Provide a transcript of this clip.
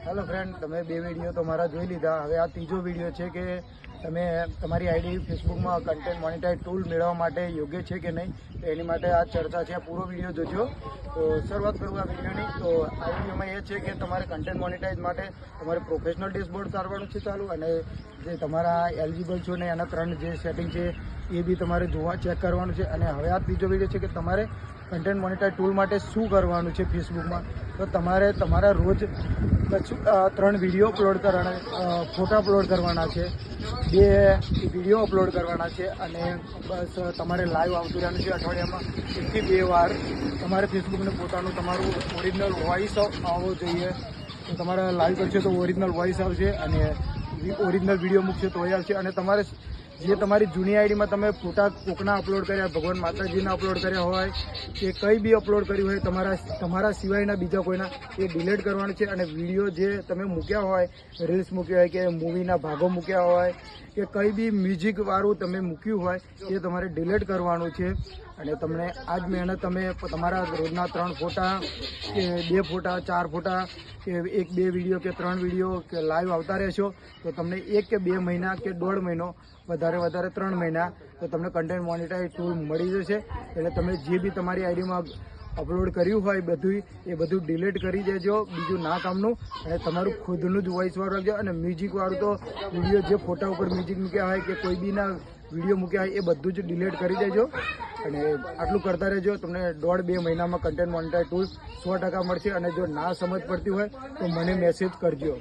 Hello friend, તમે બે video તો મારા જોઈ લીધા। હવે આ ત્રીજો વિડીયો છે કે તમે તમારી આઈડી ફેસબુકમાં કન્ટેન્ટ મોનેટાઇઝ ટૂલ મેળવવા માટે યોગ્ય છે કે નહીં, તો એની માટે આ ચર્ચા છે। પૂરો વિડીયો જોજો। તો શરૂઆત કરું આ વિડીયોની। તો આ વિડીયોમાં એ છે કે તમારે કન્ટેન્ટ મોનેટાઇઝ માટે તમારે પ્રોફેશનલ ડેશબોર્ડ કરવાનું છે ચાલુ, અને જે તમારા એલિજિબલ છો ને એના 3 જે સેટિંગ છે એ બી તમારે જોવા ચેક કરવાનું છે। અને હવે આ ત્રીજો વિડીયો છે કે તમારે કન્ટેન્ટ મોનેટાઇઝ ટૂલ માટે શું કરવાનું છે ફેસબુકમાં। તો તમારે તમારા રોજ 3 વિડીયો અપલોડ કરવાના, ફોટા અપલોડ કરવાના છે, 2 વિડીયો અપલોડ કરવાના છે, અને બસ તમારે લાઈવ આવતું રહેવાનું છે। અઠવાડિયામાં 1 થી 2 વાર તમારે ફેસબુકને પોતાનું તમારું ઓરિજિનલ વોઇસ આવવો જોઈએ। તો તમારે લાઈવ કરશે તો ઓરિજિનલ વોઇસ આવશે, અને ઓરિજિનલ વિડીયો મૂકશે તો એ આવશે। અને તમારે જે તમારી જૂની આઈડીમાં તમે ફોટા કોકના અપલોડ કર્યા, ભગવાન માતાજીના અપલોડ કર્યા હોય કે કંઈ બી અપલોડ કર્યું હોય તમારા સિવાયના બીજા કોઈના, એ ડિલીટ કરવાનું છે। અને વિડીયો જે તમે મૂક્યા હોય, રીલ્સ મૂક્યા હોય કે મૂવીના ભાગો મૂક્યા હોય કે કંઈ બી મ્યુઝિકવાળું તમે મૂક્યું હોય એ તમારે ડિલીટ કરવાનું છે। અને તમને આ જ મહેનત તમે તમારા રોજના 3 ફોટા કે 2 ફોટા 4 ફોટા કે 1-2 વિડીયો કે 3 વિડીયો કે લાઈવ આવતા રહેશો તો તમને 1 કે 2 મહિના કે 1.5 મહિનો, વધારે 3 મહિના તો તમને કન્ટેન્ટ મોનેટાઇઝ ટૂલ મળી જશે। એટલે તમે જે બી તમારી આઈડીમાં અપલોડ કર્યું હોય બધું ડિલીટ કરી દેજો, બીજું ના કામનું। અને તમારું ખુદનું જ વોઇસવાળું રાખજો। અને મ્યુઝિકવાળું તો વિડીયો જે ફોટા ઉપર મ્યુઝિક મૂક્યા હોય કે કોઈ બીના વિડીયો મૂક્યા હોય એ બધું જ ડિલીટ કરી દેજો। અને આટલું કરતા રહેજો, તમને 1.5-2 મહિનામાં કન્ટેન્ટ મોનેટાઇઝ ટૂલ 100% મળશે। અને જો ના સમજ પડતી હોય તો મને મેસેજ કરજો।